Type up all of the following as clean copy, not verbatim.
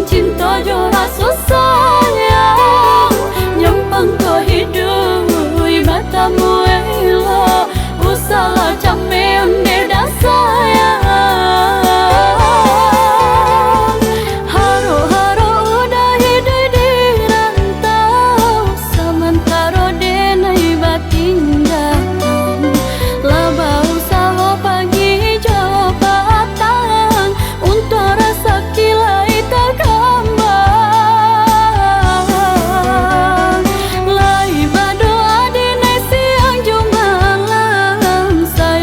cinta jo rasa sayang nyampang ko hidup matamu ela usala capek beda sayang haro-haro udah hidup di rantau samantara denai batin datang laba usaha pagi jabatan untuk rasa kilai tak kambang lai berdoa di siang jumalam saya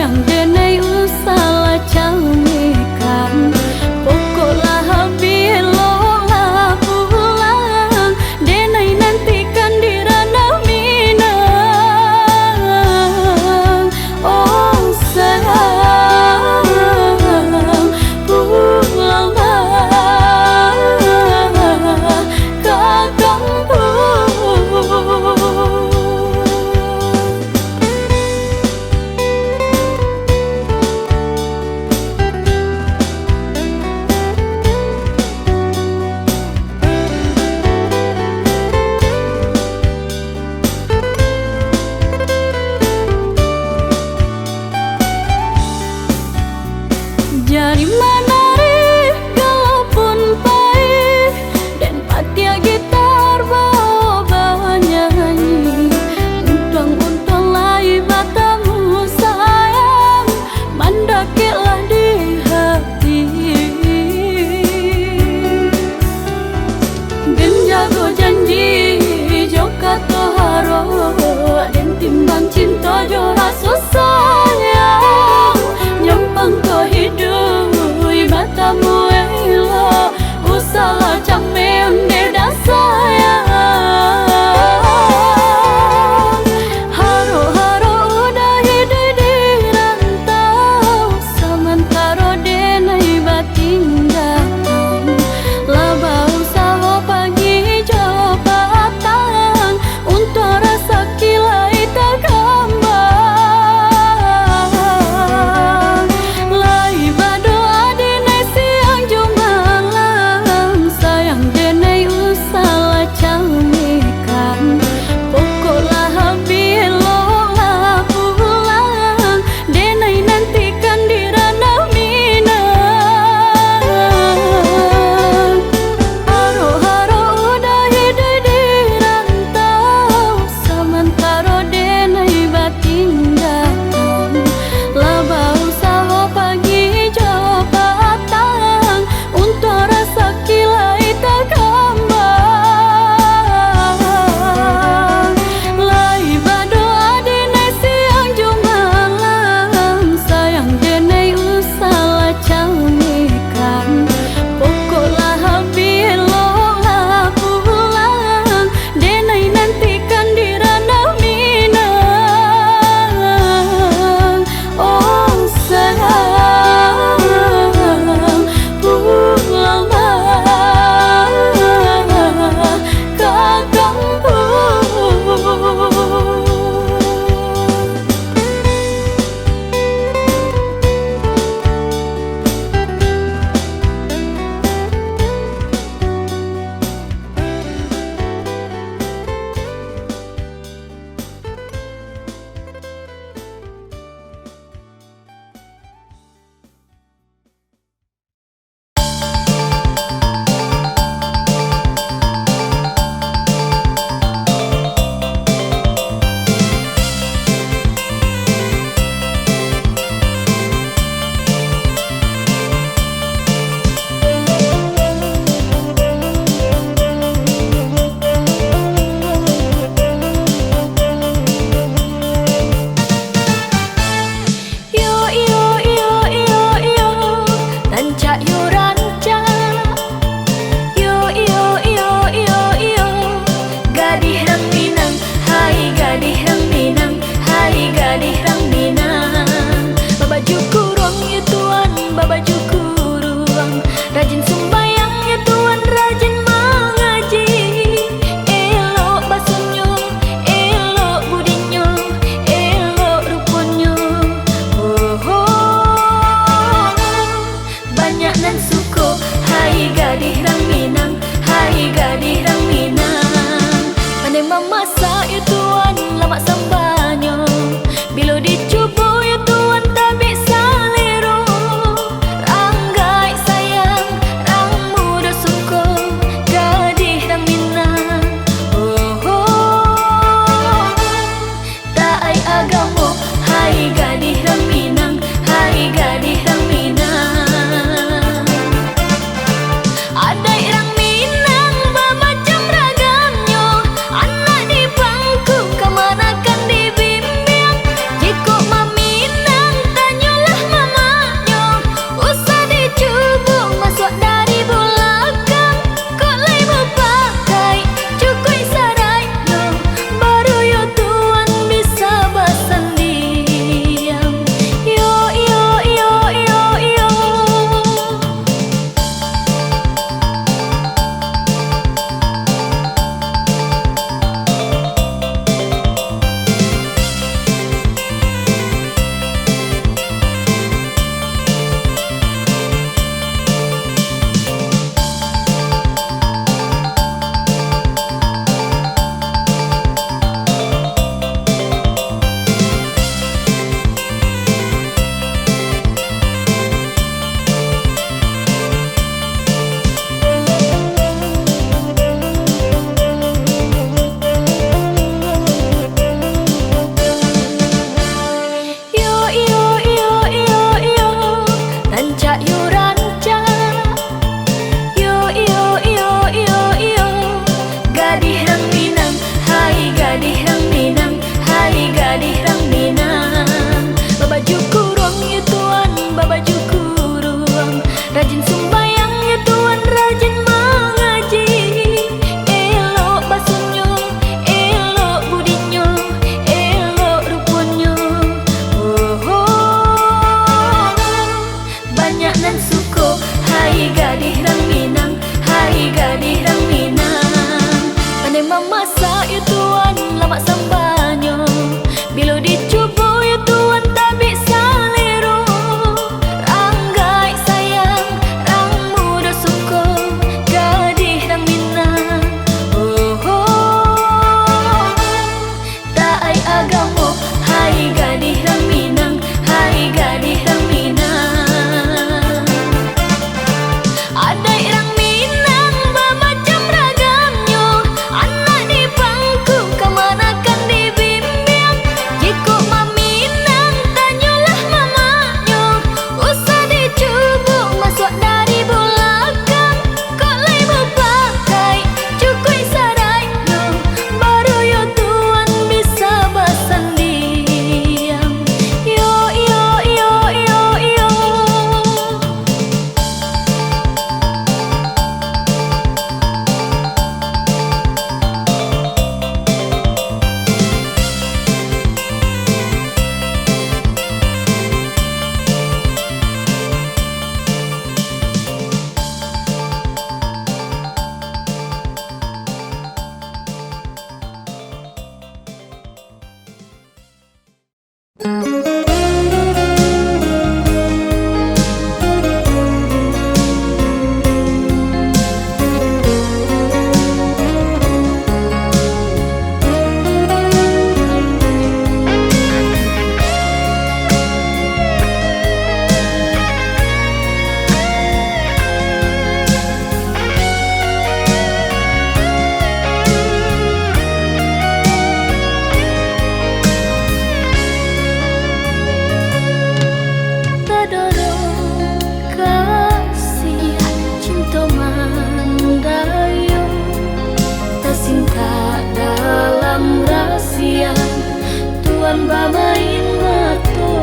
Tuan bamain mato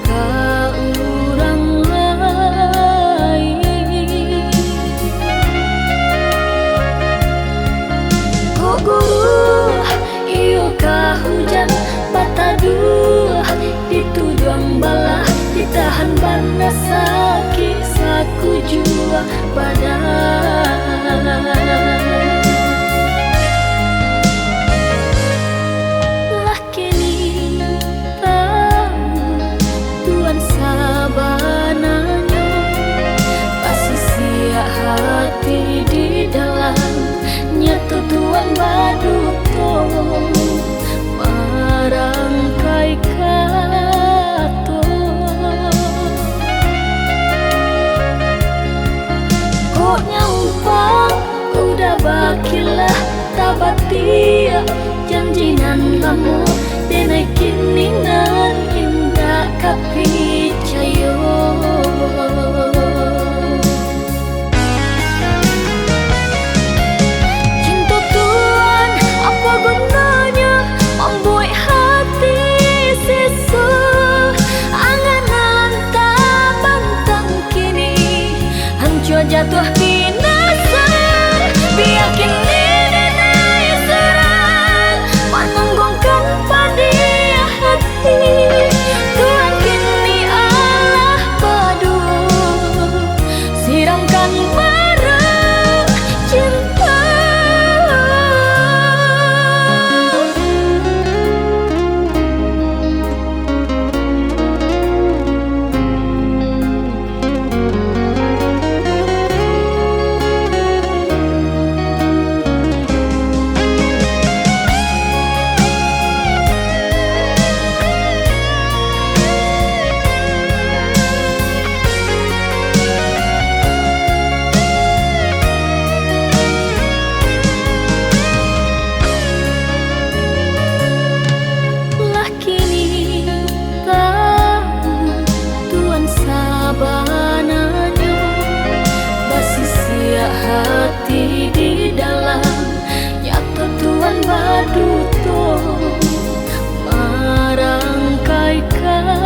ka urang lain. Ko guru iyo ka hujan bataduh dituduang balah ditahan panas sakit saku jua badan. Hati di dalamnya tutuan baduto marangkai kato. Kok nyumpang udah bakilah tabatia janjinan lamu denai kiningan indah kapicayo. Jatuh binasa biakin diri naik serang menanggungkan pada hati. Tuhan kini Allah padu siramkan marah cinta. Hati di dalam nyata Tuhan baduto marangkai kato.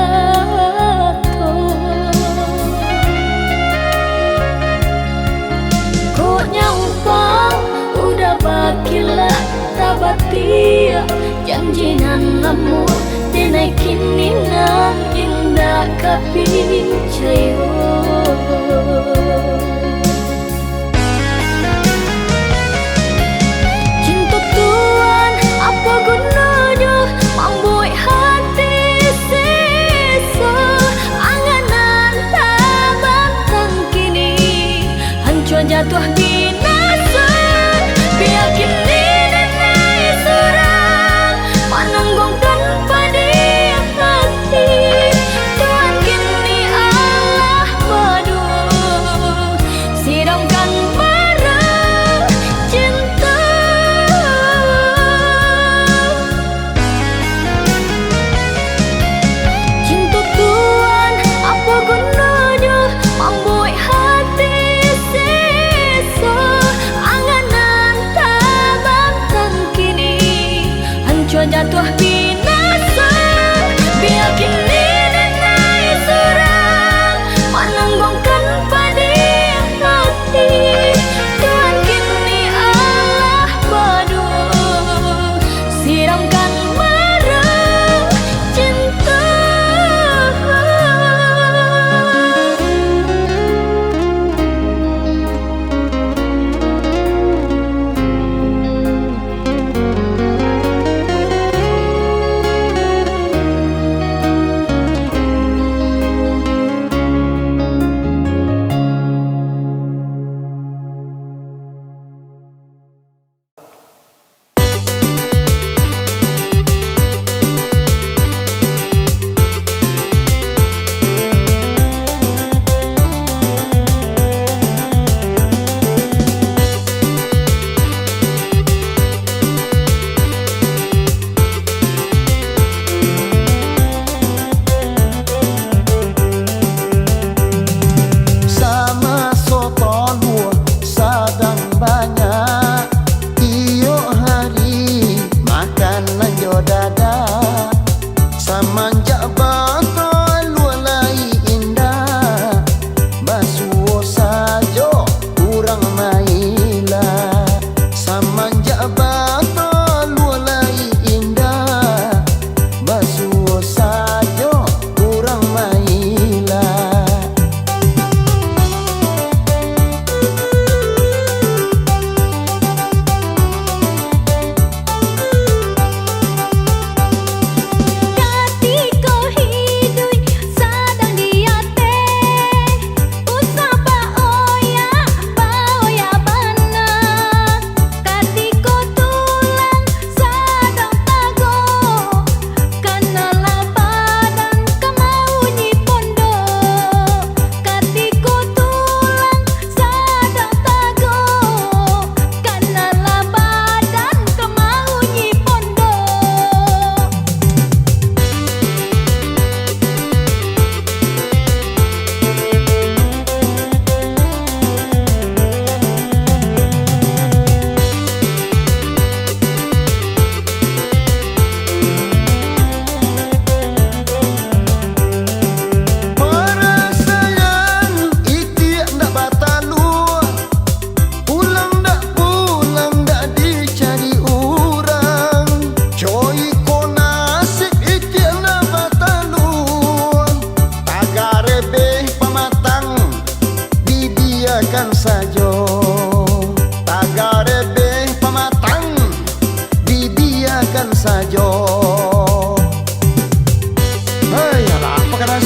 Kok nyumpang udah bakilah tabatia janjinan lamu denai kiningan indah kapicayo. Jatuh binasa biakin diri naik serang menanggungkan pada hati. Tuhan kini Allah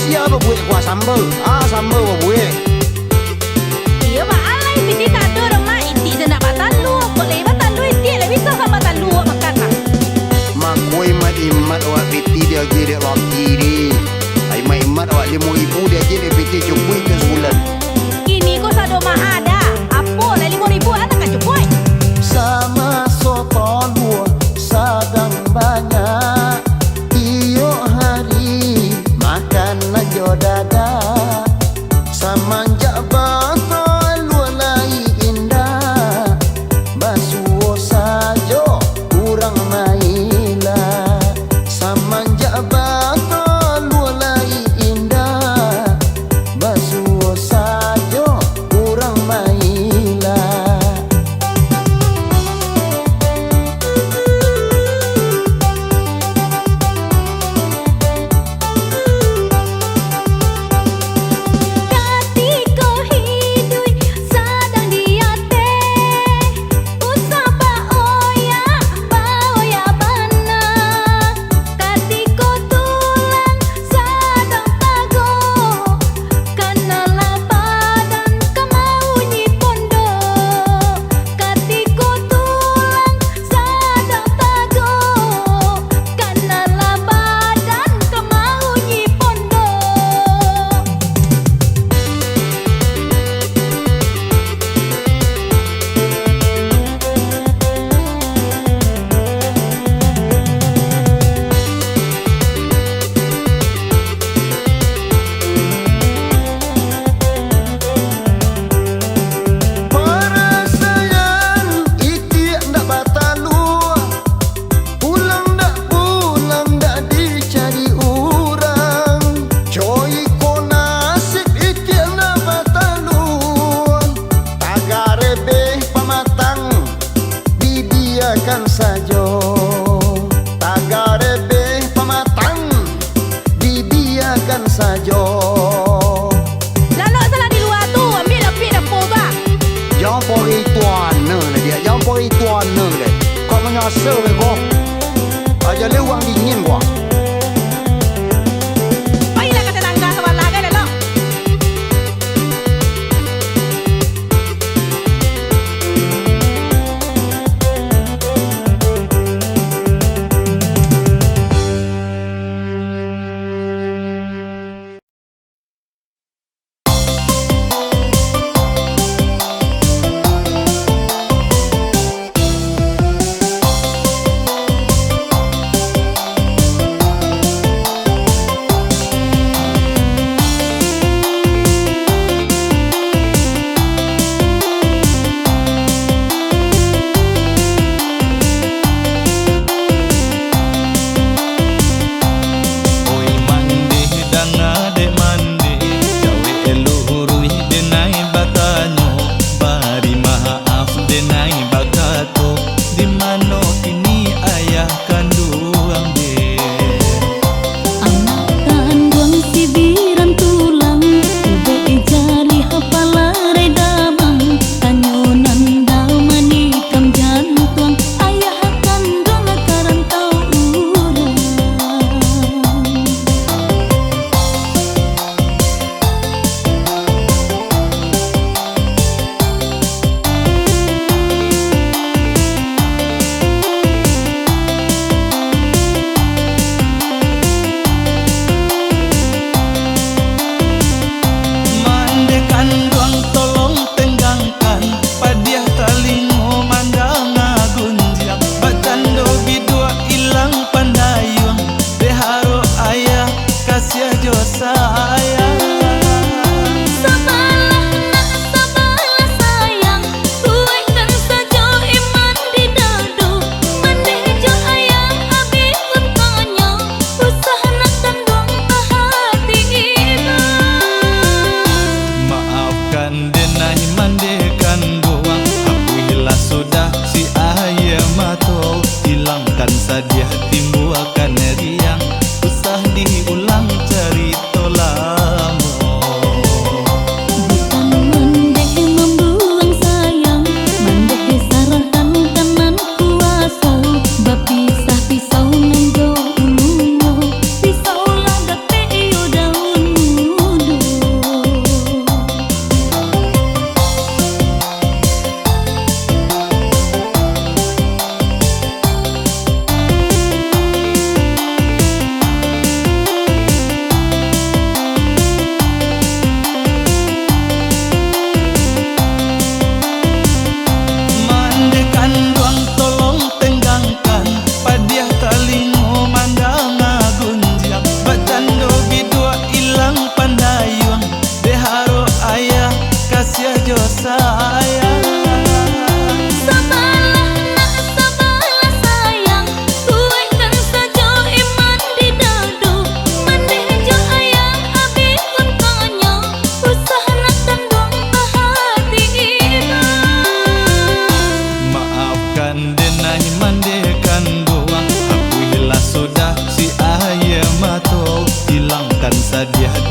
Dia apa buat kuah sambal? Sambal apa buat? Iya mak alai piti tak ada orang mak iti je nak batal lu. Boleh batal lu iti lah bisa kan batal lu makan lah. Mak kue imat awak piti dia jadi laki ni. Ai mak imat awak 5,000 dia jadi piti cukup ke sebulan. Kini kau sado mak ada. Apa lah 5,000 anak kan cukup. Sama soto lua sadang banyak. Iyo hari makan najo dada. Samanja batal lua lai indah. Basuo sajo kurang maila. Samanja batal lua lai indah. Basuo sajo kurang maila. Ketika hidup sadang diate, usapa oya baoya bana. Ketika tulang sadang pago, kanalah badan kemau nyipondo. Ketika tulang sadang pago, kanalah badan kemau nyipondo. Perasaan iti ndak batalu. Pulang ndak dicari orang. Coy ko nasib iti ndak batalu. Tagare beh pamatang dibiarkan saja. Tagare beh pamatang dibiarkan saja. Lalu salah di luar tu ambil lebih dah bang. Jangan pori tuan dia. Jangan pori tuan dia. Kau menyasar ke kau? Aja lewang dingin kau.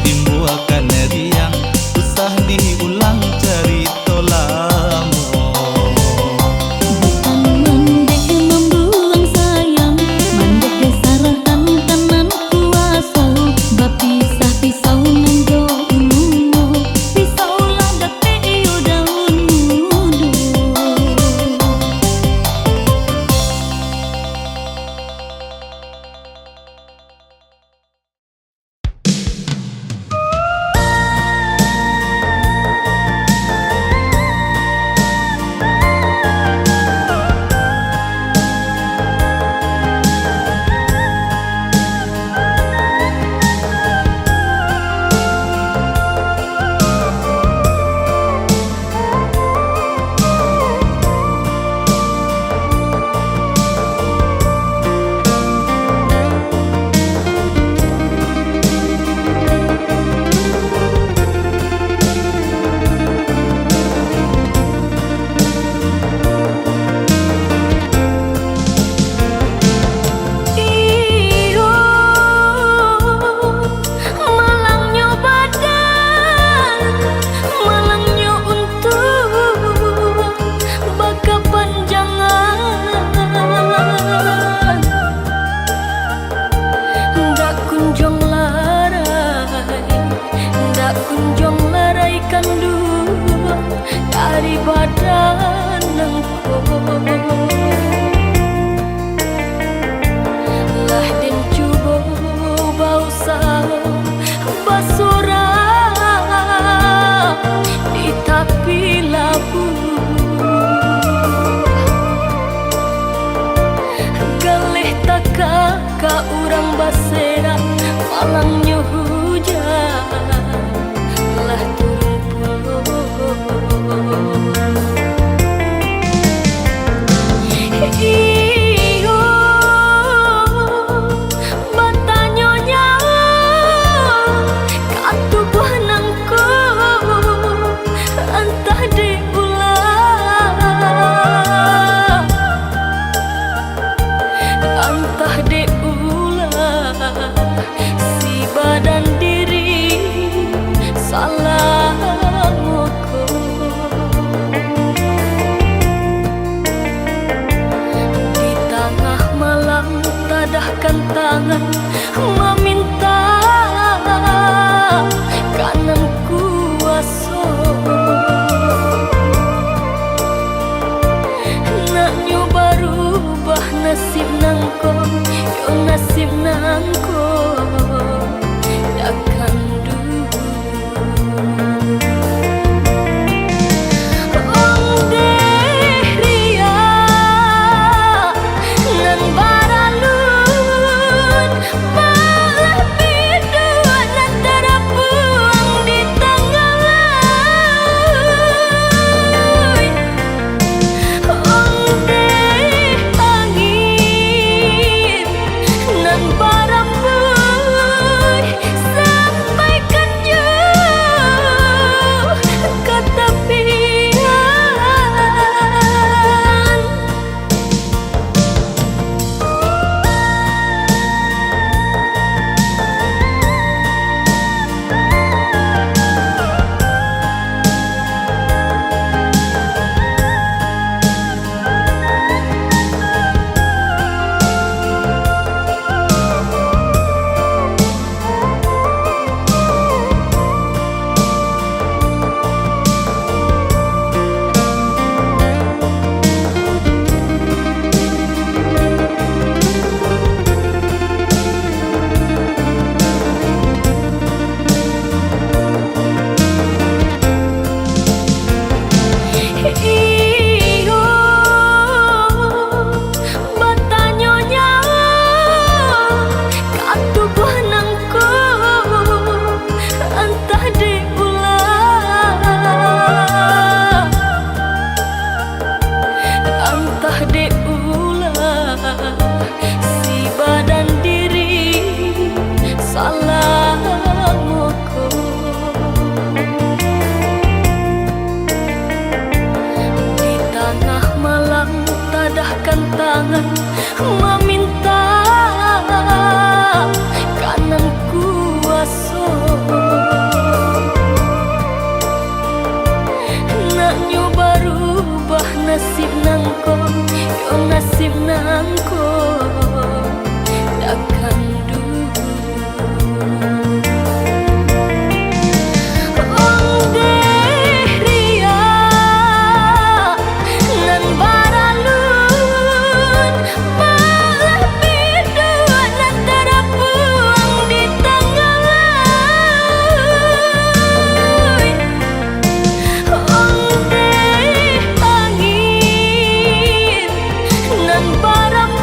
timbulkan riang, usah diulang cerita lama. Bukan mendek membuang sayang, mandek desarkan kanan kuasa, bapisah pisau nenggo ulumu, pisau ladak teo daun mudo. nangko yo nasib nangko takkan dulu Ong deh ria nan baralun malah berdua nan terpuang di tengah laut Ong deh angin nan barang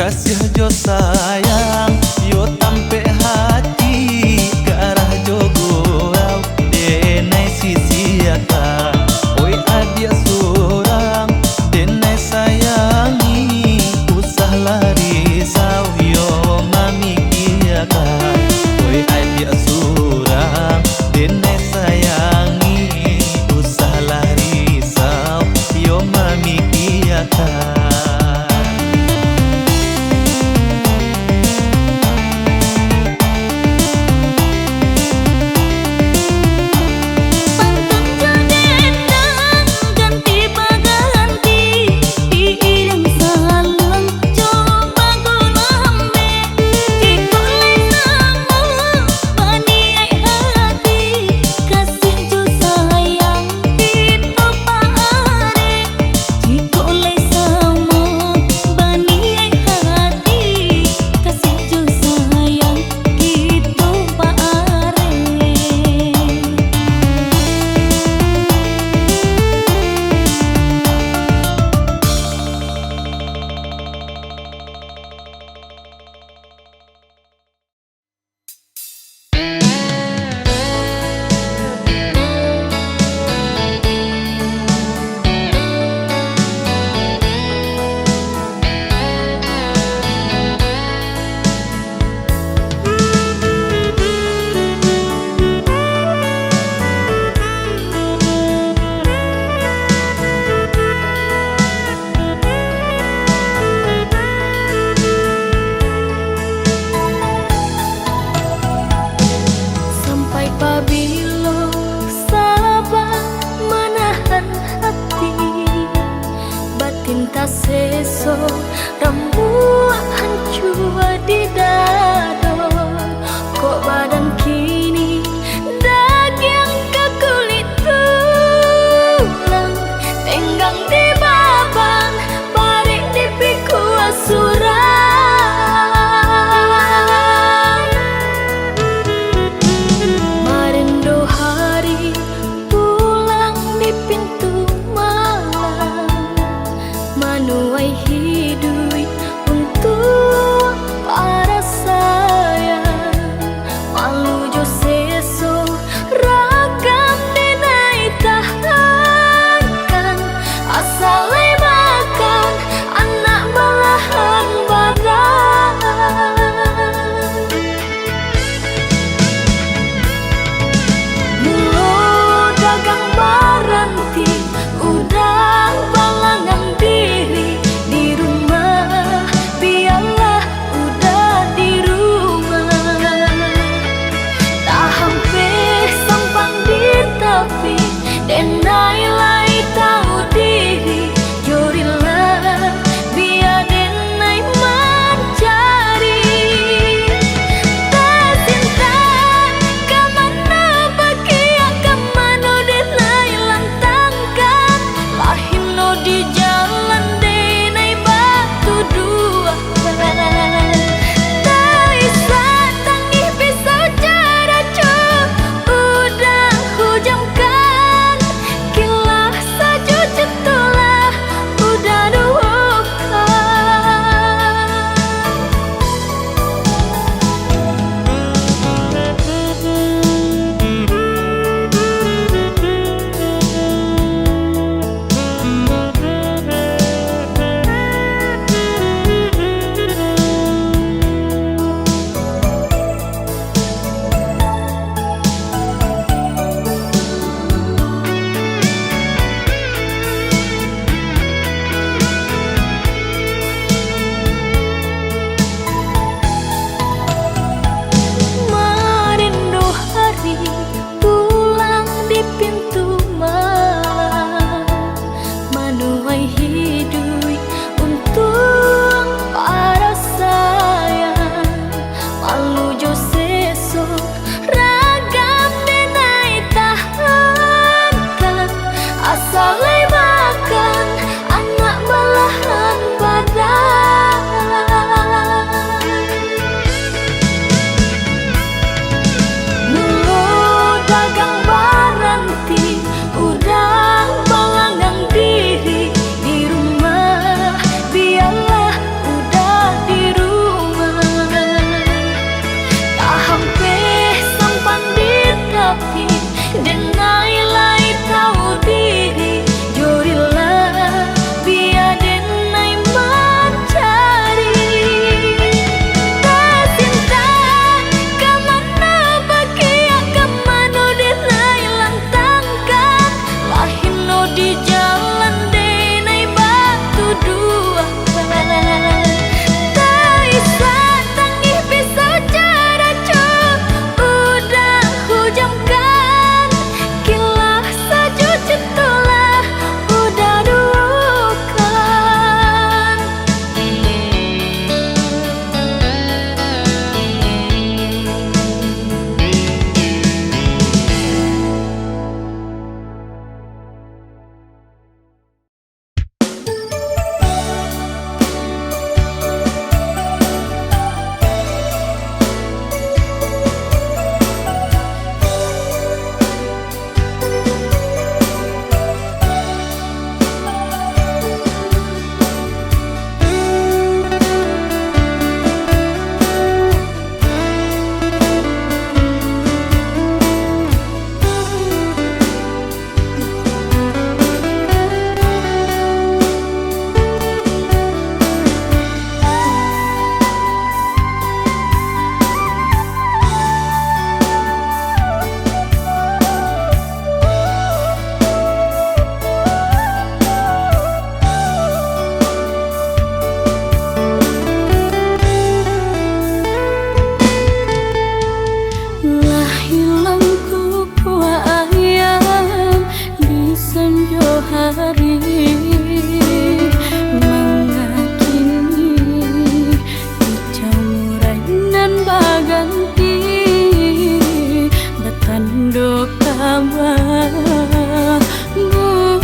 kasih jo sayang yo tampe hati ke arah jo gurau denai sisi aka oi adia surang denai sayangi usah lari sau yo mami kiaka oi adia surang denai sayangi usah lari sau yo mami kiaka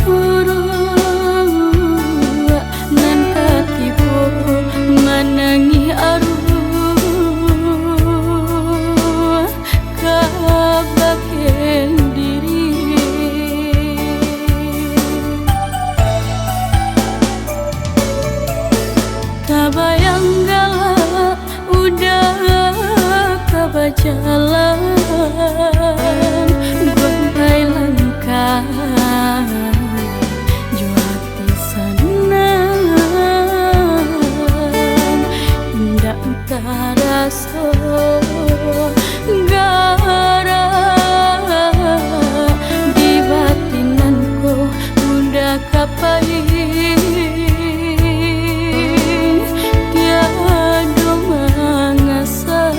buru nan katibo manangi aruh kabaken diri kabayang galak udah kabajalan gontai langkah juati sanan indah taraso gara di batinanku udah kapain tiada mangasah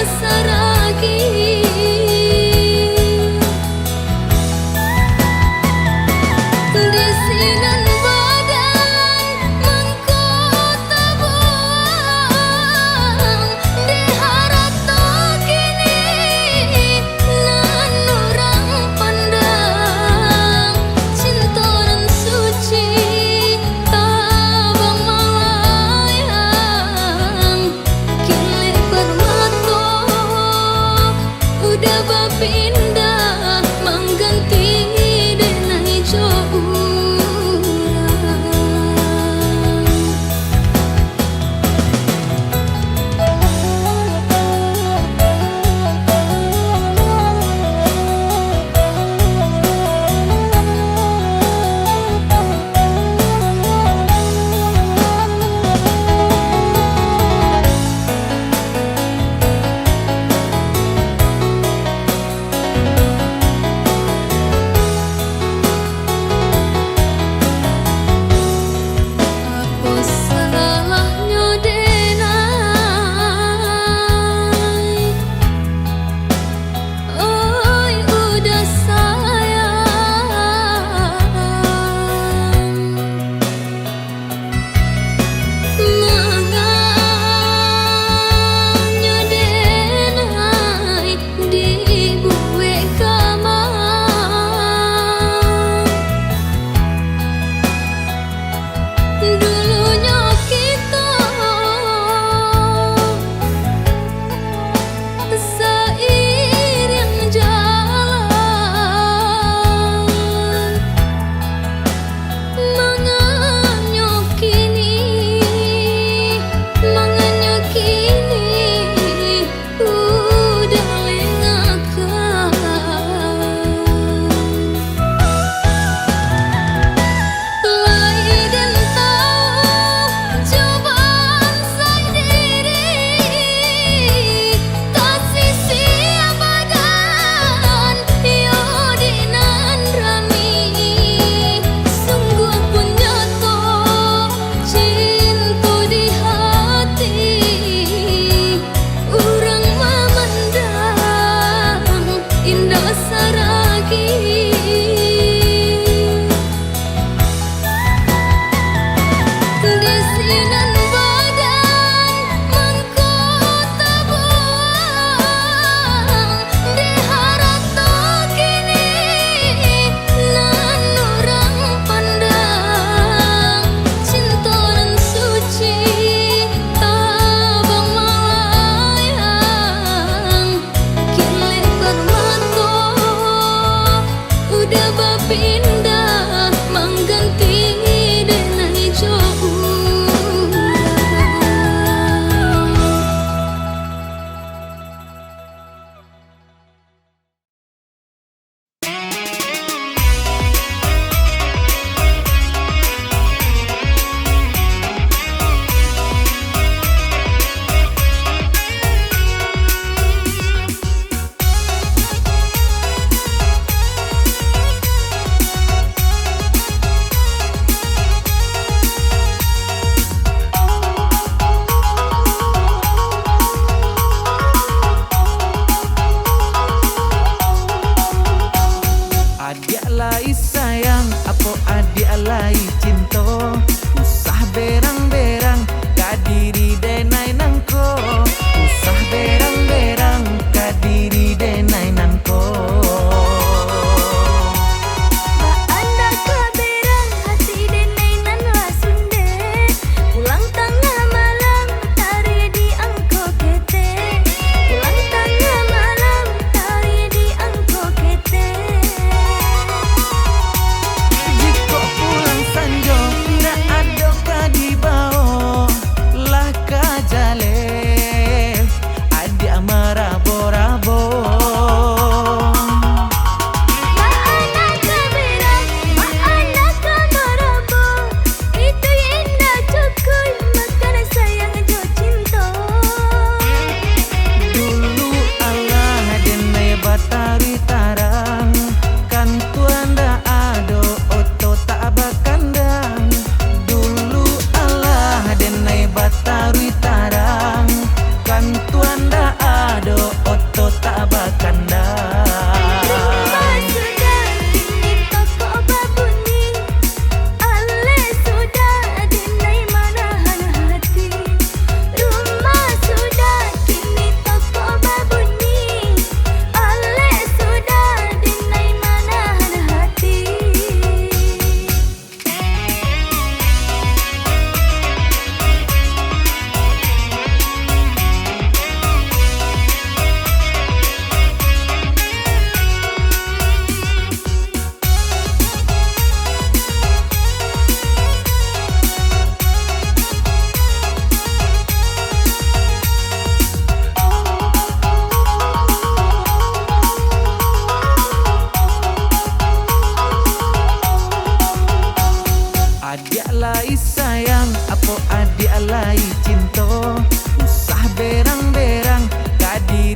saragi desinan badan mengkota buang diharap kini nan orang pandang cinta dan suci tabang malayang kini permato udah berpindah mengganti denai jauh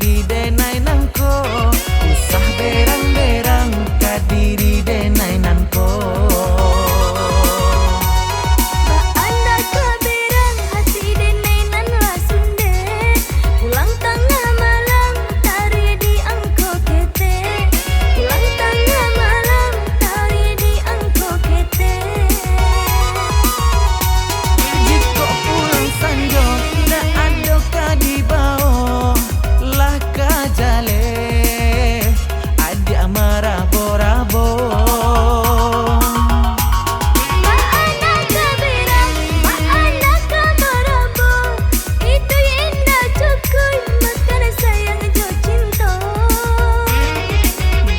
diri denai nangko usah berang-berang ka diri denai nangko Anda keberang hati denai nan lasunde pulang tengah malam tari di angko kete pulang tengah malam tari di angko kete jiko pulang sanjo da ado ka di bao lah ka jale adi amarabo-rabo Maana keberang maana kamarabo itu indah cukuy makan sayang jo cinta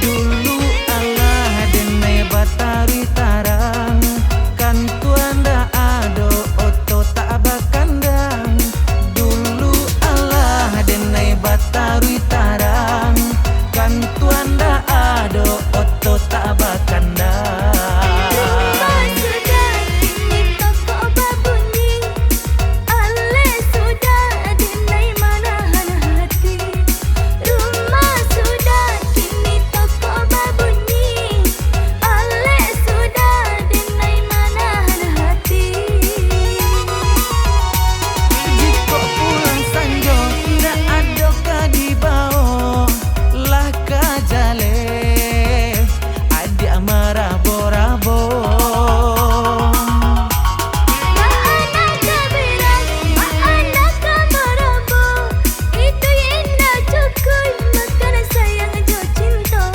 dulu Allah denai batari tarang kan tuanda ado oto tak bakandang dulu Allah denai batari tarang kan tuanda ado oto tak bakandang Rumah sudah kini toko babunyi Ale sudah denai manahan hati Rumah sudah kini toko babunyi Ale sudah denai manahan hati jiko pulang sanjo da ado ka di bao lah ka jale adi amarabo-rabo Maana keberang maana kamarabo itu indah cukuy makan sayang jo cinta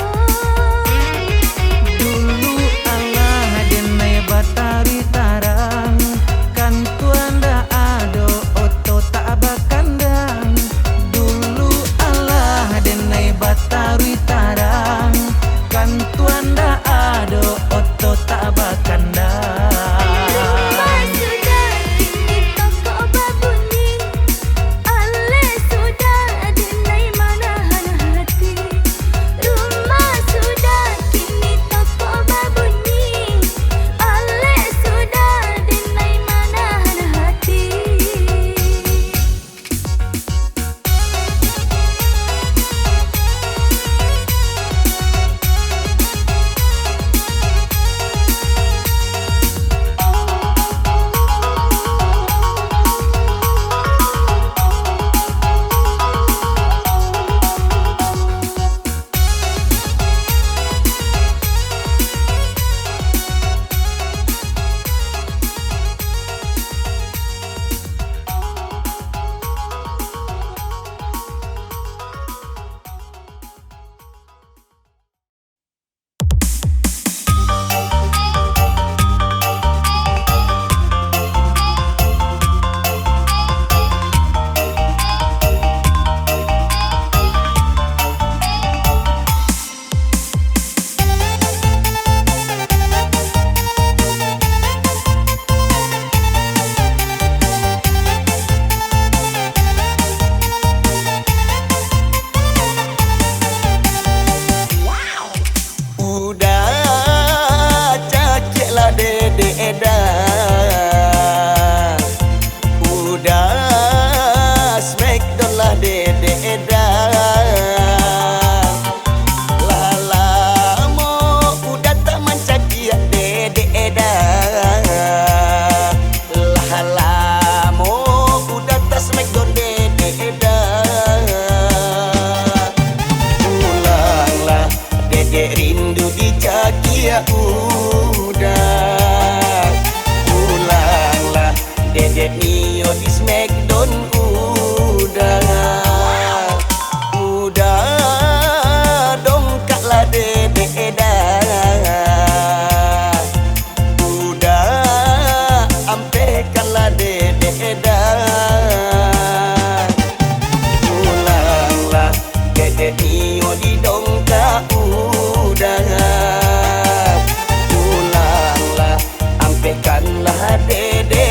dulu Allah denai batari tarang kan tuanda ado oto tak bakandang dulu Allah denai batari tarang kan tuanda ado oto tak bakandang Rumah sudah kini toko babunyi Ale sudah denai manahan hati Rumah sudah kini toko babunyi Ale sudah denai manahan hati Udah cakek lah dede edan Udah smackdown lah dede edan Lalamo udah tak mencaki dede edan Lalamo udah tak smackdown dede edan Pulanglah dede rindu dicaki ya udah Pulanglah dede mio di smackdown Udah dongkaklah dede edan Udah ampekanlah dede edan Pulanglah dede mio di dongkak Pulanglah ampekanlah dede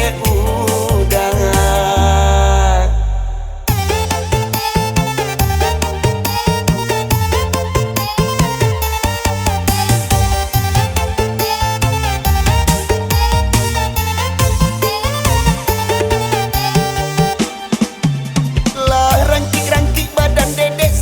Lah rangkik-rangkik badan dedek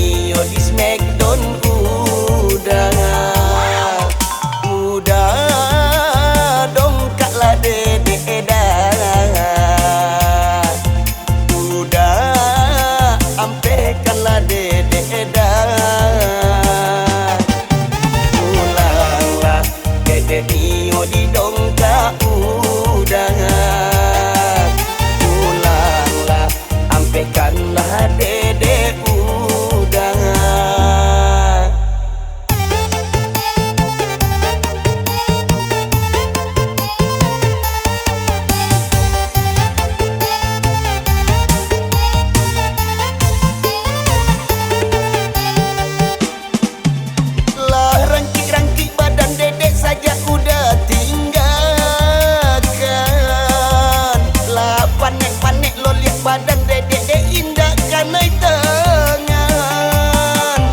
Nio di Smackdown udah dongkaklah dedek dah, udah ampekanlah dedek dah. Pulanglah dedek Nio di dongkak udah, pulanglah ampekanlah dedek udah. Lah rangkik-rangkik badan dedek saja udah tinggalkan. Lah panek-panek lo lihat badan dedek indah kanai tangan.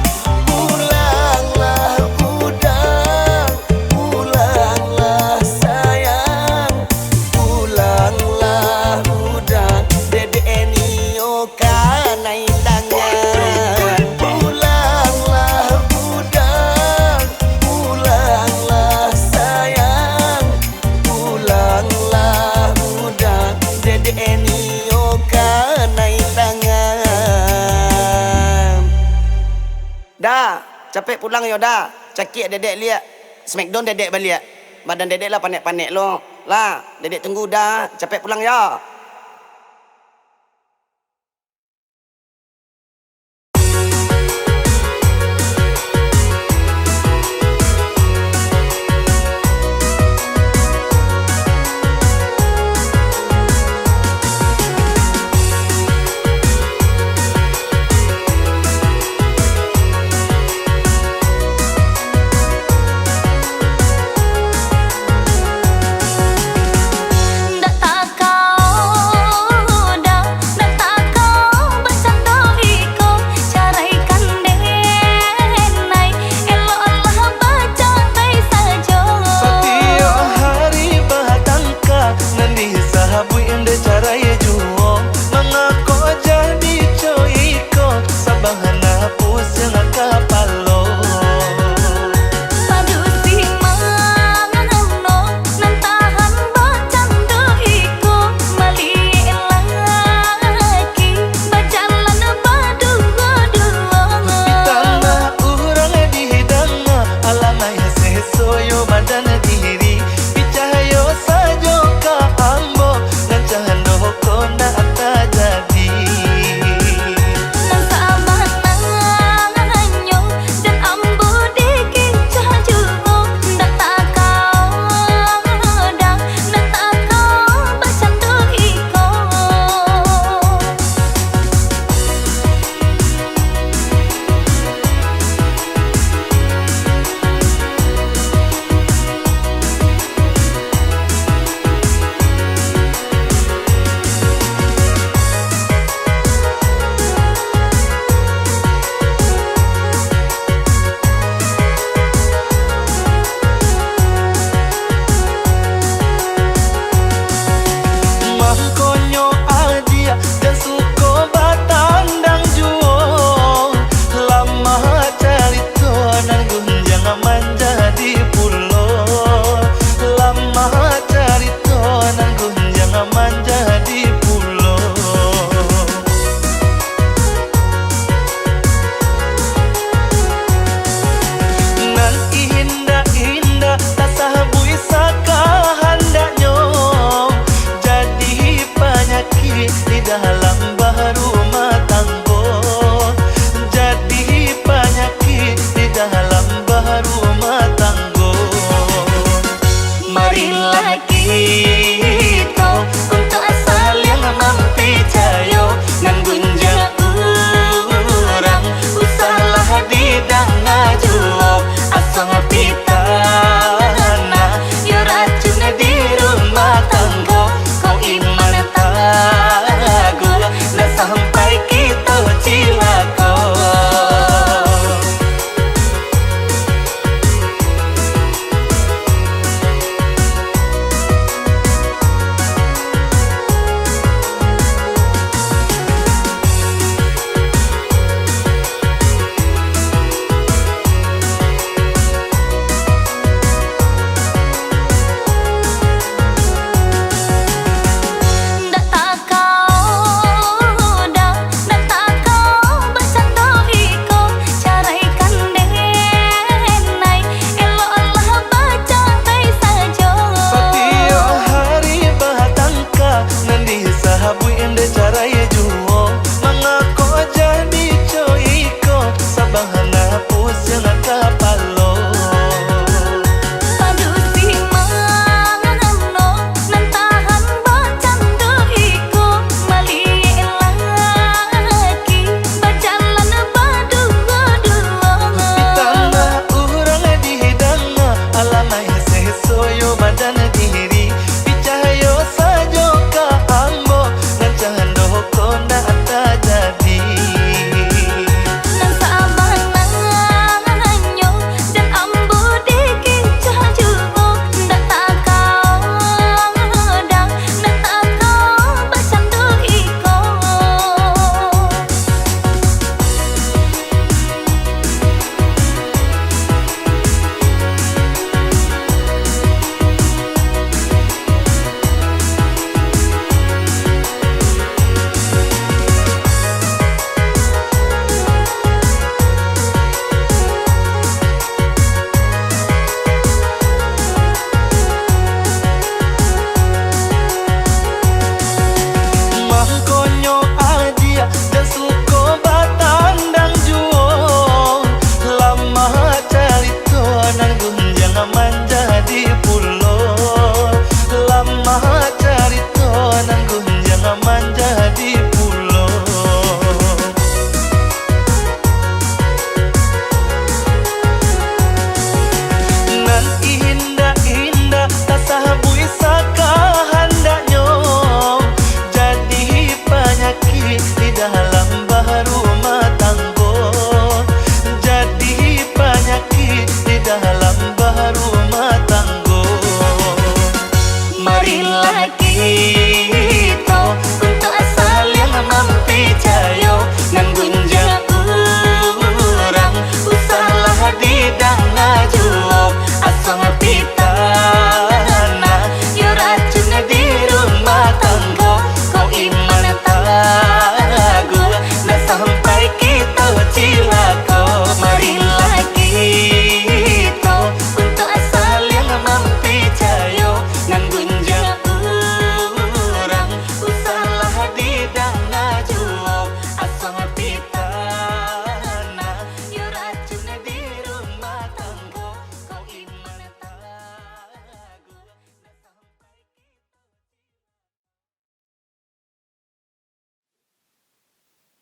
Pulanglah udah, pulanglah sayang, pulanglah udah dedek Nio kanai tangan. Pulanglah udah, pulanglah sayang, pulanglah udah dedek Nio kanai tangan. Dah, capek pulang yo dah. Cakik dedek lihat. Smackdown dedek balik. Badan dedek lah panek-panek lo. Lah, dedek tunggu dah. Capek pulang ya. Tak kau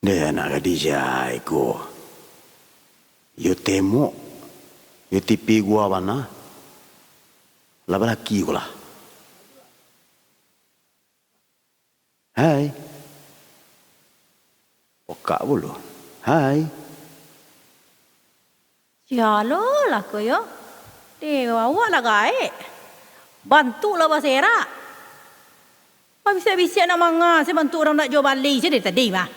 Dia nak kadijai ko. Yo temo. Yo tipi gua mana? Laba laki ko lah. Hai. Okak bulu. Hai. Sialo lah ko yo. Dia awak lah gaik. Bantulah Basera. Apa bisa-bisa nak manga saya bantu orang nak jual balik je dari tadi mah.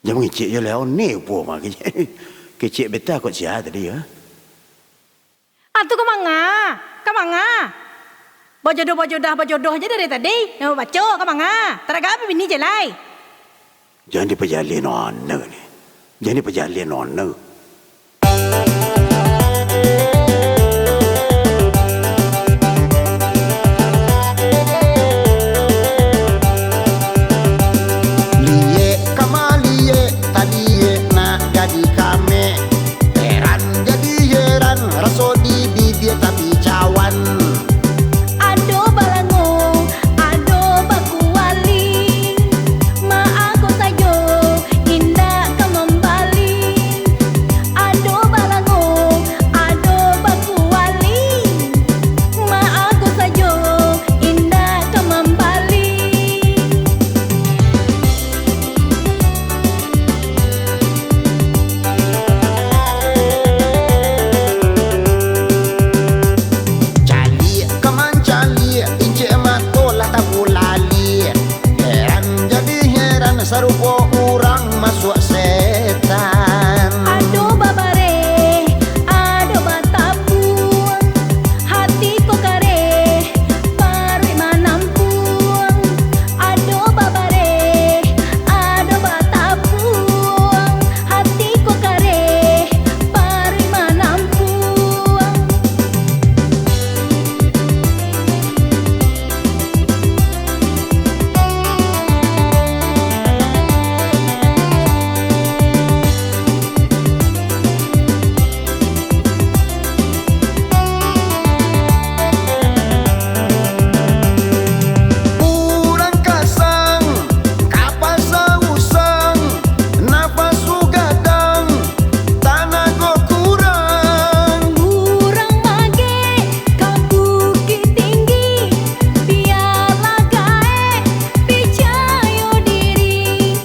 Jangan ngicik je lah. Ni apa mah. Kecik betul kot siapa tadi ya. Tu ke manga? Ke manga? Berjodoh je dari tadi. Nama baca ke manga? Tak ada apa bini je lai. Jangan diperjalin nona ni. Jangan diperjalin nona. Liye kamalie tadiye nak jadi kame. Heran jadi heran rasodi bibir tapi cawan. Ado balango, ado baku wali. Ma aku sayo indah kau membali. Ado balango, ado baku wali. Ma aku sayo indah kau membali. Cali keman cali ince matolah tabu lali. Heran jadi heran serupa orang masuk setan. Ado babare, ado batapun. Hati ko kare, pare manampun. Ado babare, ado batapun. Hati ko kare, pare manampun. Kurang kasang, kapal sausang, nafas sugadang, tanah go kurang. Kurang mage, kau bukit tinggi. Biarlah gae, percaya diri.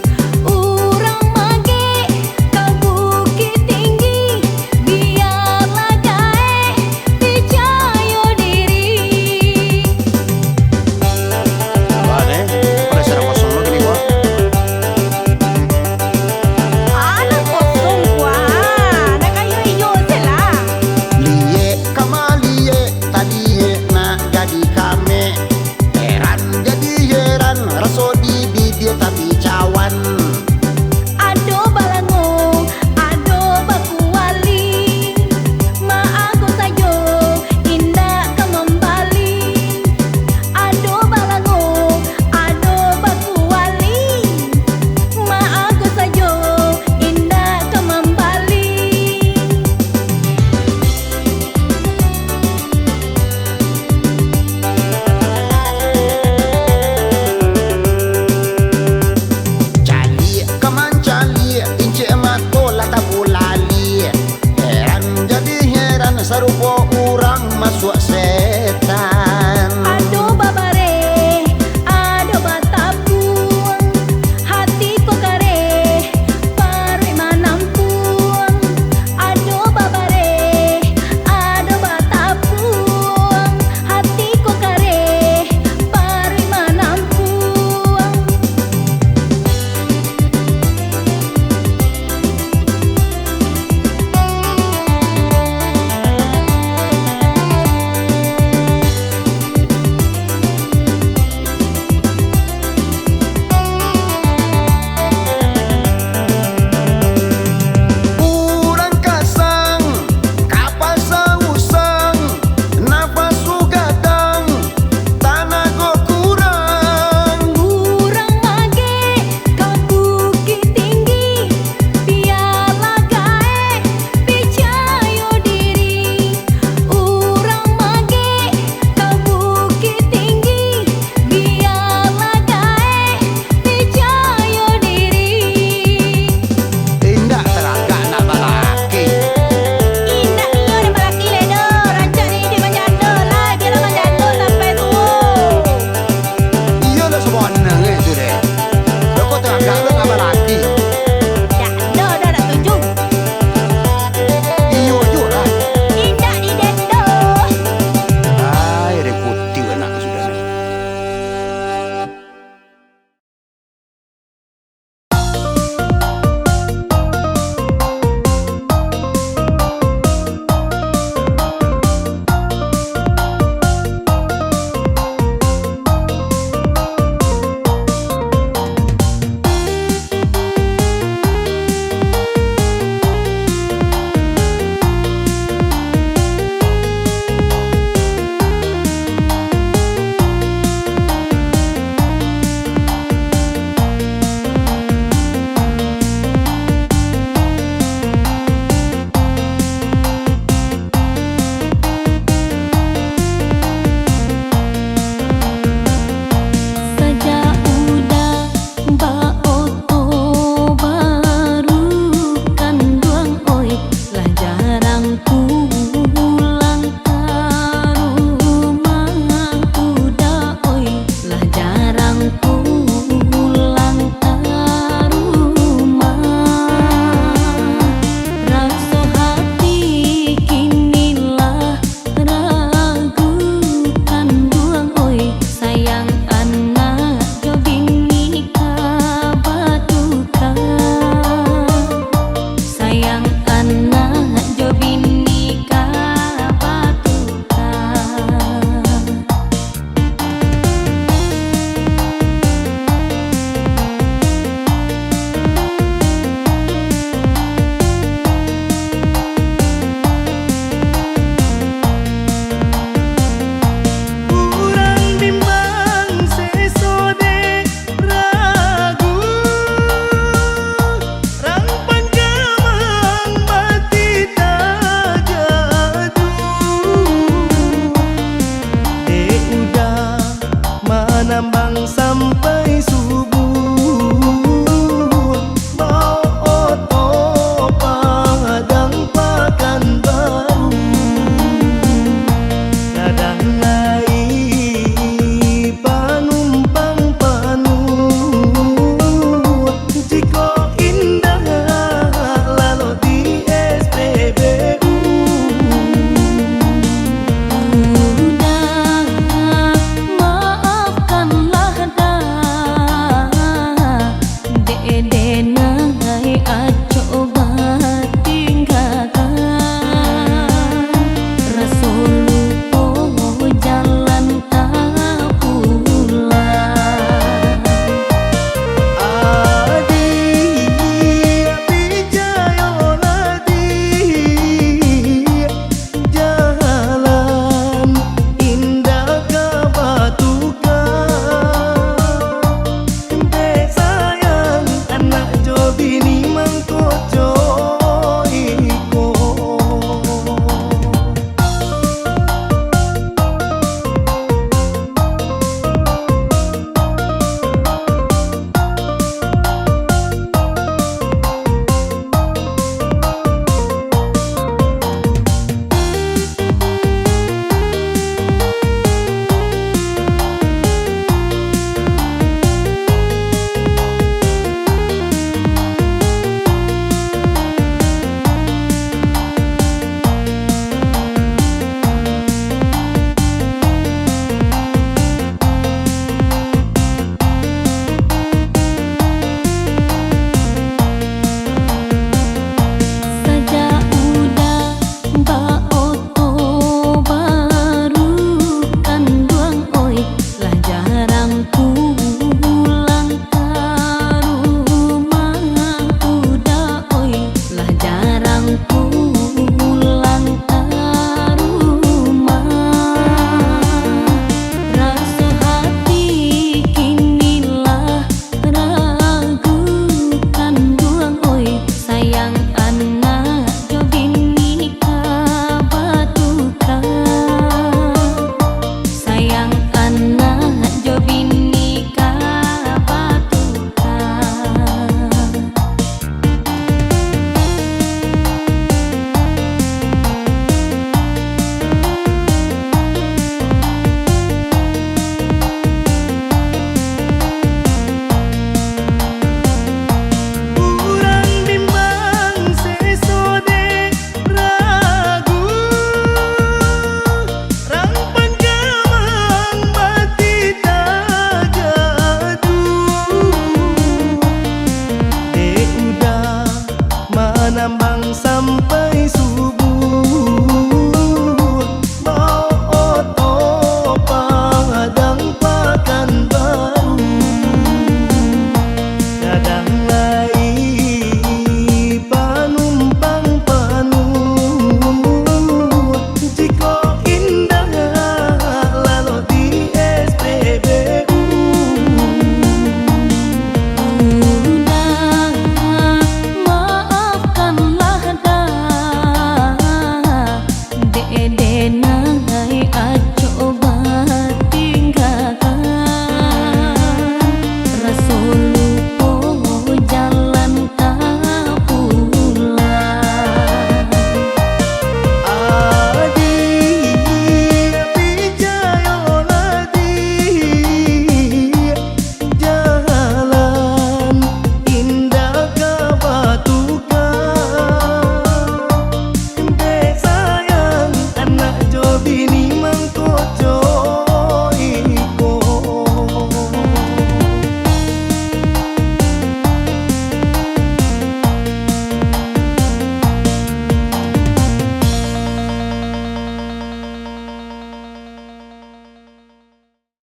Urang mage, kau bukit tinggi. Biarlah gae, percaya diri. Apa deh? Pada serang kosong lagi nih gua. Anak kosong kuah, nak kayu iyo selah. Liye kamalie tadiye nak jadi kame. Heran jadi heran rasodi bibir tapi cawan. Ado balango, ado baku wali. Ma aku sayo indah kau membali. Ado balango, ado baku wali. Ma aku sayo indah kau membali. Cali keman cali ince matolah tabu lali. Heran jadi heran serupa